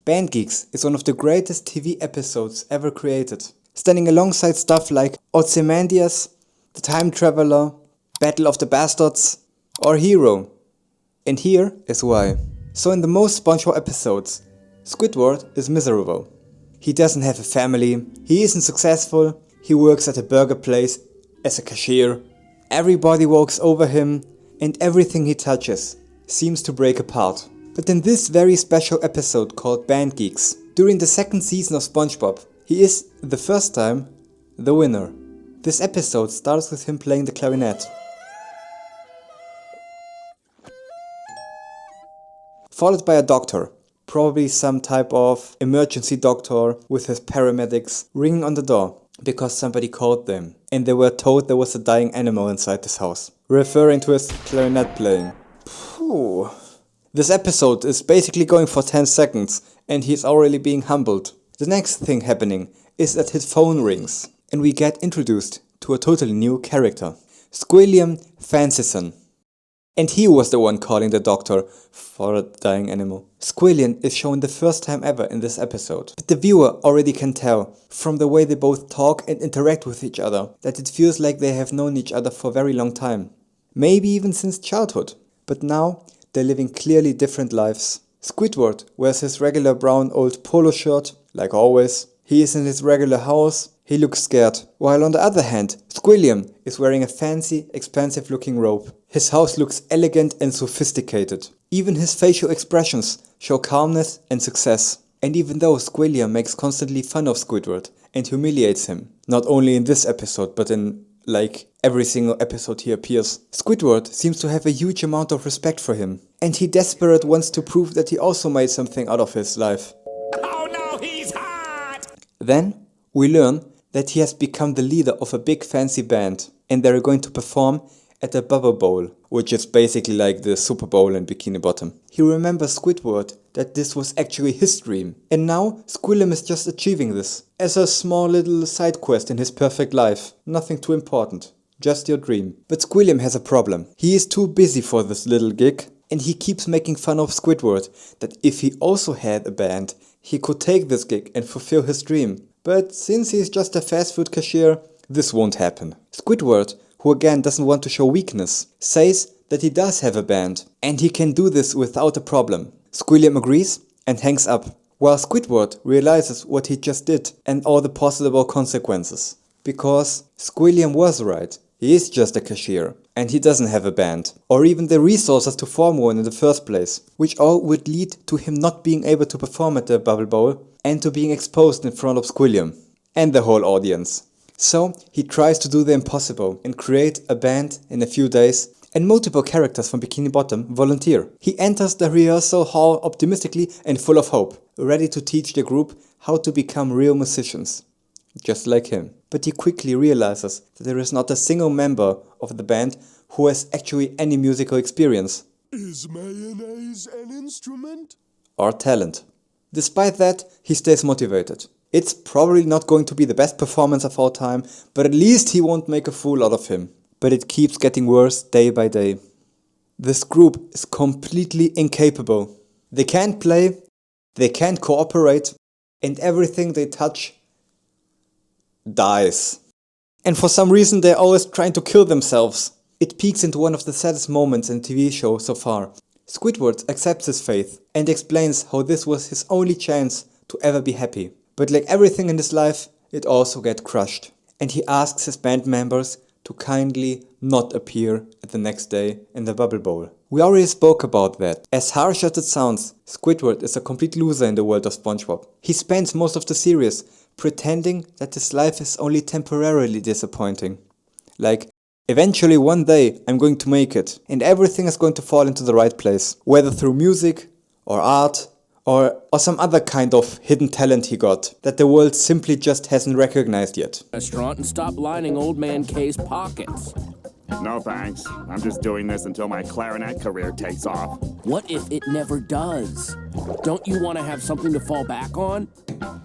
Band Geeks is one of the greatest TV episodes ever created, standing alongside stuff like Ozymandias, The Time Traveler, Battle of the Bastards, or Hero. And here is why. So in the most SpongeBob episodes, Squidward is miserable. He doesn't have a family, he isn't successful, he works at a burger place as a cashier. Everybody walks over him and everything he touches seems to break apart. But in this very special episode called Band Geeks, during the second season of SpongeBob, he is, the first time, the winner. This episode starts with him playing the clarinet. Followed by a doctor, probably some type of emergency doctor with his paramedics, ringing on the door because somebody called them and they were told there was a dying animal inside this house, referring to his clarinet playing. Phew. This episode is basically going for 10 seconds and he's already being humbled. The next thing happening is that his phone rings and we get introduced to a totally new character, Squilliam Fancyson. And he was the one calling the doctor for a dying animal. Squilliam is shown the first time ever in this episode. But the viewer already can tell, from the way they both talk and interact with each other, that it feels like they have known each other for a very long time. Maybe even since childhood. But now, they're living clearly different lives. Squidward wears his regular brown old polo shirt, like always. He is in his regular house. He looks scared. While on the other hand, Squilliam is wearing a fancy, expensive looking robe. His house looks elegant and sophisticated. Even his facial expressions show calmness and success. And even though Squilliam makes constantly fun of Squidward and humiliates him, not only in this episode but in like every single episode he appears, Squidward seems to have a huge amount of respect for him. And he desperate wants to prove that he also made something out of his life. Oh no, he's hot! Then we learn that he has become the leader of a big fancy band and they're going to perform at the Bubble Bowl, which is basically like the Super Bowl in Bikini Bottom. He remembers Squidward that this was actually his dream. And now Squilliam is just achieving this as a small little side quest in his perfect life. Nothing too important, just your dream. But Squilliam has a problem. He is too busy for this little gig and he keeps making fun of Squidward that if he also had a band, he could take this gig and fulfill his dream. But since he's just a fast food cashier, this won't happen. Squidward, who again doesn't want to show weakness, says that he does have a band and he can do this without a problem. Squilliam agrees and hangs up, while Squidward realizes what he just did and all the possible consequences. Because Squilliam was right, he is just a cashier and he doesn't have a band, or even the resources to form one in the first place, which all would lead to him not being able to perform at the Bubble Bowl and to being exposed in front of Squilliam and the whole audience. So he tries to do the impossible and create a band in a few days, and multiple characters from Bikini Bottom volunteer. He enters the rehearsal hall optimistically and full of hope, ready to teach the group how to become real musicians, just like him. But he quickly realizes that there is not a single member of the band who has actually any musical experience. Is mayonnaise an instrument? Or talent. Despite that, he stays motivated. It's probably not going to be the best performance of all time, but at least he won't make a fool out of him. But it keeps getting worse day by day. This group is completely incapable. They can't play, they can't cooperate, and everything they touch dies. And for some reason they're always trying to kill themselves. It peaks into one of the saddest moments in the TV show so far. Squidward accepts his fate and explains how this was his only chance to ever be happy. But like everything in his life, it also gets crushed. And he asks his band members to kindly not appear at the next day in the Bubble Bowl. We already spoke about that. As harsh as it sounds, Squidward is a complete loser in the world of SpongeBob. He spends most of the series pretending that his life is only temporarily disappointing. Like, eventually one day I'm going to make it and everything is going to fall into the right place. Whether through music or art or some other kind of hidden talent he got that the world simply just hasn't recognized yet. Restaurant and stop lining old man K's pockets. No thanks. I'm just doing this until my clarinet career takes off. What if it never does? Don't you want to have something to fall back on?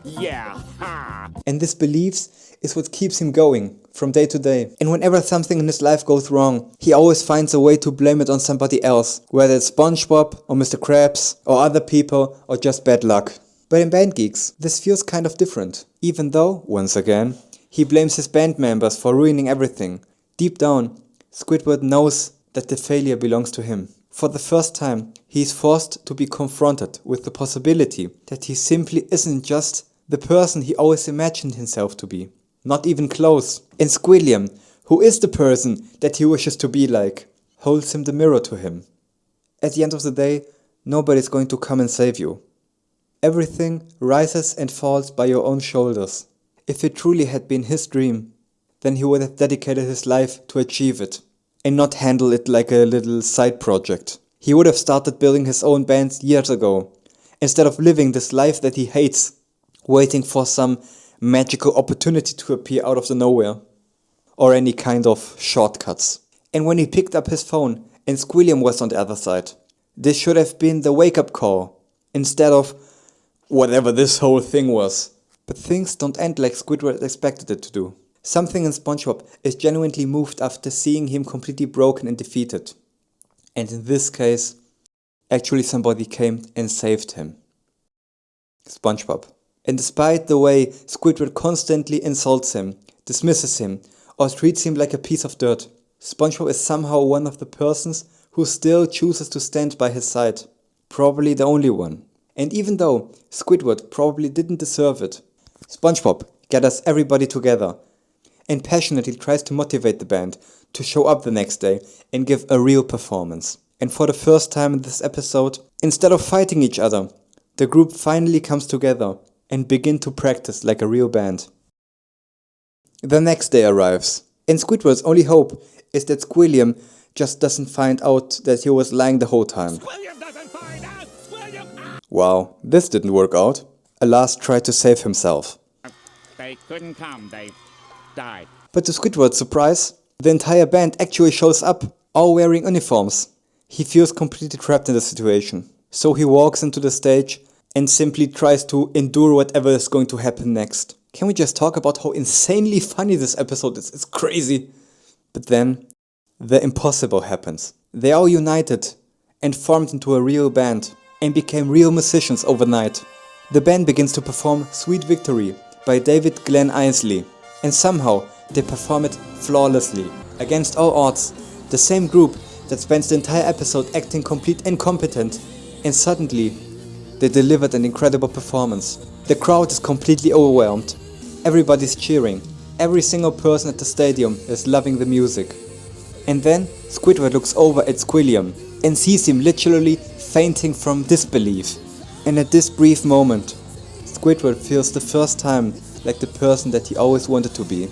Yeah, ha! And this beliefs is what keeps him going from day to day. And whenever something in his life goes wrong, he always finds a way to blame it on somebody else. Whether it's SpongeBob or Mr. Krabs or other people or just bad luck. But in Band Geeks, this feels kind of different. Even though, once again, he blames his band members for ruining everything. Deep down, Squidward knows that the failure belongs to him. For the first time, he is forced to be confronted with the possibility that he simply isn't just the person he always imagined himself to be. Not even close. And Squilliam, who is the person that he wishes to be like, holds him the mirror to him. At the end of the day, nobody's going to come and save you. Everything rises and falls by your own shoulders. If it truly had been his dream, then he would have dedicated his life to achieve it, and not handle it like a little side project. He would have started building his own band years ago, instead of living this life that he hates, waiting for some magical opportunity to appear out of the nowhere, or any kind of shortcuts. And when he picked up his phone and Squilliam was on the other side, this should have been the wake-up call, instead of whatever this whole thing was. But things don't end like Squidward expected it to do. Something in SpongeBob is genuinely moved after seeing him completely broken and defeated. And in this case, actually somebody came and saved him. SpongeBob. And despite the way Squidward constantly insults him, dismisses him, or treats him like a piece of dirt, SpongeBob is somehow one of the persons who still chooses to stand by his side. Probably the only one. And even though Squidward probably didn't deserve it, SpongeBob gathers everybody together and passionately tries to motivate the band to show up the next day and give a real performance. And for the first time in this episode, instead of fighting each other, the group finally comes together and begin to practice like a real band. The next day arrives, and Squidward's only hope is that Squilliam just doesn't find out that he was lying the whole time. Squilliam doesn't find out! Squilliam! Wow, this didn't work out. Alas tried to save himself. They couldn't come, they died. But to Squidward's surprise, the entire band actually shows up, all wearing uniforms. He feels completely trapped in the situation. So he walks into the stage and simply tries to endure whatever is going to happen next. Can we just talk about how insanely funny this episode is? It's crazy. But then, the impossible happens. They all united and formed into a real band and became real musicians overnight. The band begins to perform Sweet Victory by David Glenn Eisley, and somehow they perform it flawlessly, against all odds. The same group that spends the entire episode acting complete incompetent, and suddenly they delivered an incredible performance. The crowd is completely overwhelmed. Everybody's cheering. Every single person at the stadium is loving the music. And then Squidward looks over at Squilliam and sees him literally fainting from disbelief. And at this brief moment, Squidward feels the first time like the person that he always wanted to be.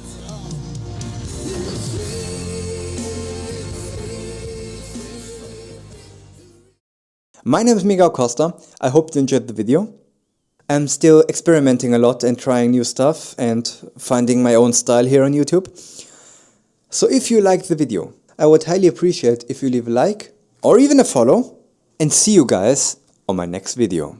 My name is Miguel Costa. I hope you enjoyed the video. I'm still experimenting a lot and trying new stuff and finding my own style here on YouTube. So if you liked the video, I would highly appreciate if you leave a like or even a follow, and see you guys on my next video.